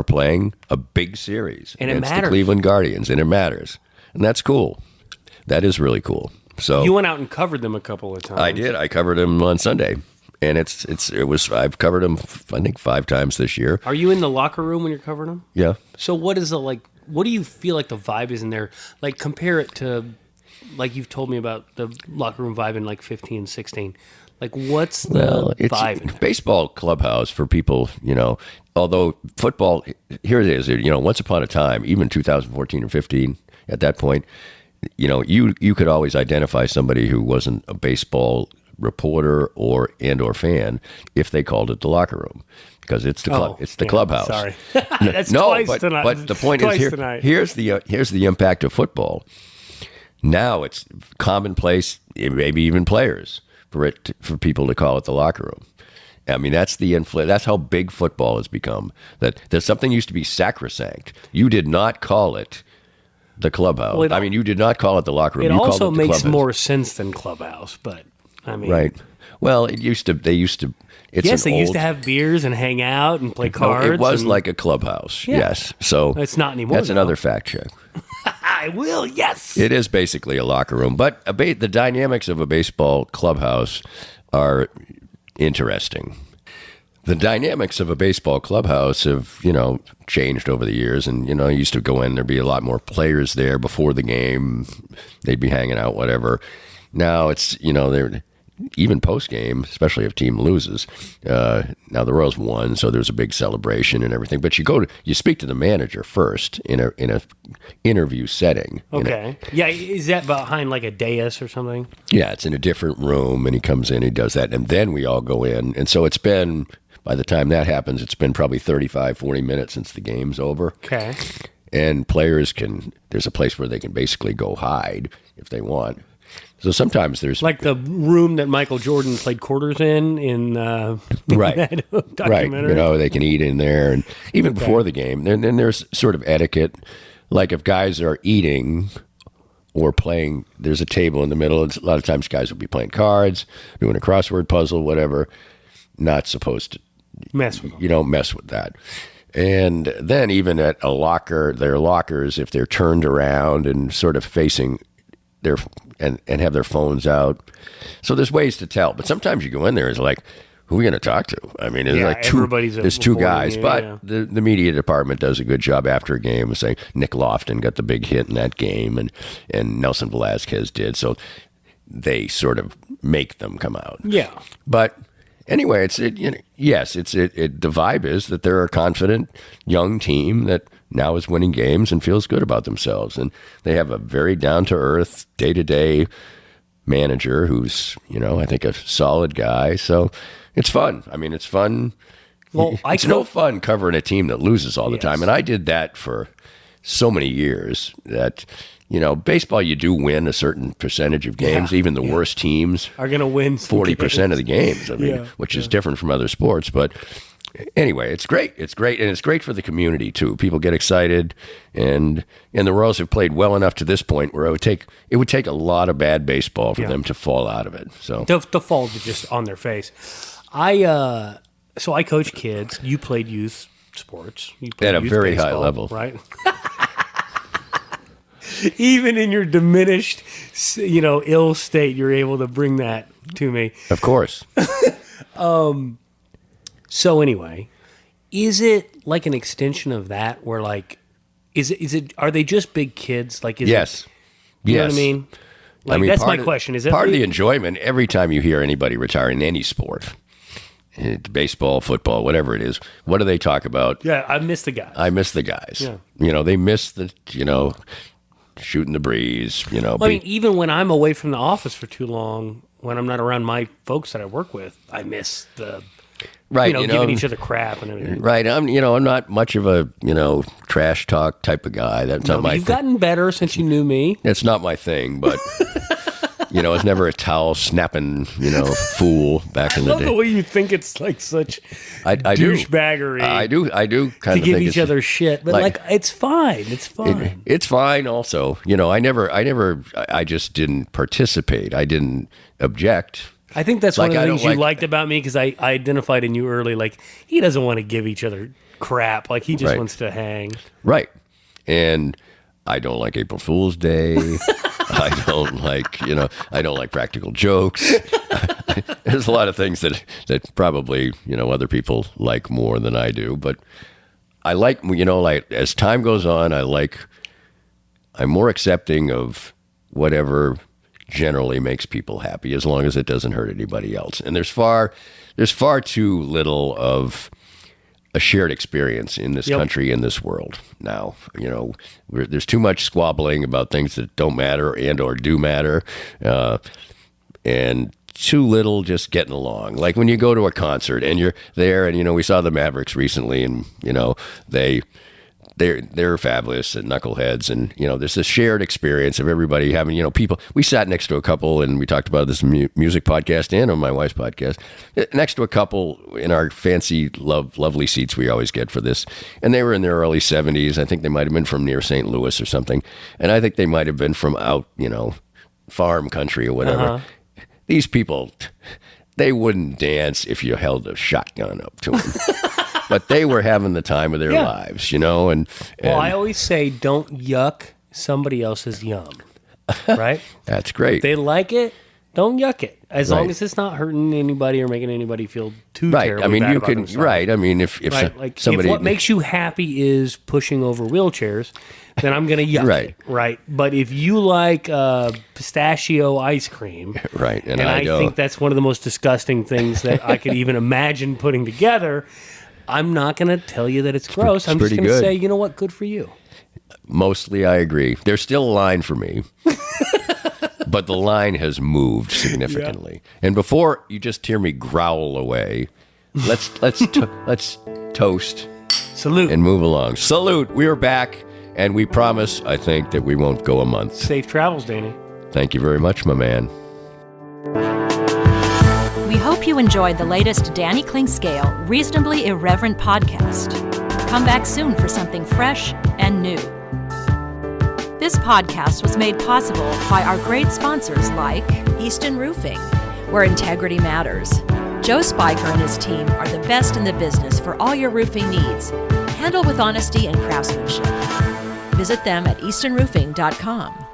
are playing a big series And it against the matters. Cleveland Guardians, and it matters. And that's cool. That is really cool. So You went out and covered them a couple of times. I did. I covered them on Sunday. And I've covered them, I think, 5 times this year. Are you in the locker room when you're covering them? Yeah. So what do you feel like the vibe is in there? Like, compare it to, like you've told me about the locker room vibe in like 15, 16. Like, what's the vibe in there? Baseball clubhouse for people, although football, here it is, once upon a time, even 2014 or 15, at that point, you could always identify somebody who wasn't a baseball reporter or fan if they called it the locker room, because it's the clubhouse. Sorry, that's twice tonight. But the point is here's the impact of football. Now it's commonplace, maybe even players, for people to call it the locker room. I mean, that's how big football has become. That there's something used to be sacrosanct. You did not call it the clubhouse. Well, you did not call it the locker room. It you also called it the makes clubhouse. more sense than clubhouse, but I mean, right. Well, they used to. Used to have beers and hang out and play cards. It was like a clubhouse. Yeah. Yes. So it's not anymore. That's another fact check. I will. Yes. It is basically a locker room, but the dynamics of a baseball clubhouse are interesting. The dynamics of a baseball clubhouse have, changed over the years. And, you used to go in, there'd be a lot more players there before the game. They'd be hanging out, whatever. Now it's, they're even post game, especially if a team loses. Now the Royals won, so there's a big celebration and everything. But you speak to the manager first in a interview setting. Okay. Yeah. Is that behind like a dais or something? Yeah, it's in a different room, and he comes in, he does that, and then we all go in. And so it's been, by the time that happens, it's been probably 35, 40 minutes since the game's over. Okay. And players there's a place where they can basically go hide if they want. So sometimes there's like the room that Michael Jordan played quarters in right, that documentary. Right. They can eat in there, and even before the game. Then there's sort of etiquette, like if guys are eating or playing, there's a table in the middle. A lot of times guys will be playing cards, doing a crossword puzzle, whatever. Not supposed to mess with them. You don't mess with that. And then even at a locker, their lockers, if they're turned around and sort of facing their and have their phones out. So there's ways to tell. But sometimes you go in there, it's like, who are we going to talk to? I mean, there's two guys, but the media department does a good job after a game of saying Nick Lofton got the big hit in that game, and Nelson Velazquez did. So they sort of make them come out. Yeah. But anyway, the vibe is that they're a confident young team that now is winning games and feels good about themselves. And they have a very down-to-earth, day-to-day manager who's, I think a solid guy. So it's fun. I mean, it's fun. Well, it's no fun covering a team that loses all the time. And I did that for so many years that, baseball, you do win a certain percentage of games. Even the worst teams are going to win 40% of the games. I mean, which is different from other sports. But anyway, it's great. It's great. And it's great for the community, too. People get excited. And the Royals have played well enough to this point where it would take a lot of bad baseball for them to fall out of it. So to fall just on their face. So I coach kids. You played youth sports. You played at a very high level. Right? Even in your diminished, ill state, you're able to bring that to me. Of course. So anyway, is it like an extension of that where like, are they just big kids? Like, yes. You know what I mean? Like, that's my question. Is it part of the enjoyment every time you hear anybody retire in any sport? Baseball, football, whatever it is. What do they talk about? Yeah, I miss the guys. I miss the guys. Yeah. They miss the, shooting the breeze, I mean, even when I'm away from the office for too long, when I'm not around my folks that I work with, I miss the, giving each other crap and everything. Right. I'm not much of a, trash talk type of guy. That's not my thing. You've gotten better since you knew me. It's not my thing, but... I was never a towel snapping, fool back in the day. I love the way you think it's like such douchebaggery. I do kind of give each other shit, but like it's fine. It's fine. It's fine. Also, I just didn't participate. I didn't object. I think that's one of the things you liked about me because I identified in you early. Like he doesn't want to give each other crap. Like he just wants to hang. Right. And I don't like April Fool's Day. I don't like practical jokes. There's a lot of things that probably, other people like more than I do. But I like, like as time goes on, I'm more accepting of whatever generally makes people happy, as long as it doesn't hurt anybody else. And there's far too little of a shared experience in this country, in this world now. There's too much squabbling about things that don't matter and or do matter, and too little just getting along. Like when you go to a concert and you're there, and we saw the Mavericks recently, and they're fabulous and knuckleheads, and there's this shared experience of everybody having people. We sat next to a couple, and we talked about this music podcast and on my wife's podcast, next to a couple in our fancy lovely seats we always get for this, and they were in their early 70s. I think they might have been from near St. Louis or something, and I think they might have been from out farm country or whatever. These people, they wouldn't dance if you held a shotgun up to them. But they were having the time of their lives, and well, I always say, don't yuck somebody else's yum, right? That's great. If they like it, don't yuck it, as long as it's not hurting anybody or making anybody feel too terribly I mean, bad you about can. themselves. Right. I mean, if somebody, if what makes you happy is pushing over wheelchairs, then I'm going to yuck it. Right. But if you like pistachio ice cream, right, and I think that's one of the most disgusting things that I could even imagine putting together, I'm not going to tell you that it's gross. I'm just going to say, you know what? Good for you. Mostly, I agree. There's still a line for me, but the line has moved significantly. Yeah. And before you just hear me growl away, let's toast, salute, and move along. Salute. We are back, and we promise, I think, that we won't go a month. Safe travels, Danny. Thank you very much, my man. We hope you enjoyed the latest Danny Klingscale Reasonably Irreverent podcast. Come back soon for something fresh and new. This podcast was made possible by our great sponsors like Easton Roofing, where integrity matters. Joe Spiker and his team are the best in the business for all your roofing needs, handled with honesty and craftsmanship. Visit them at eastonroofing.com.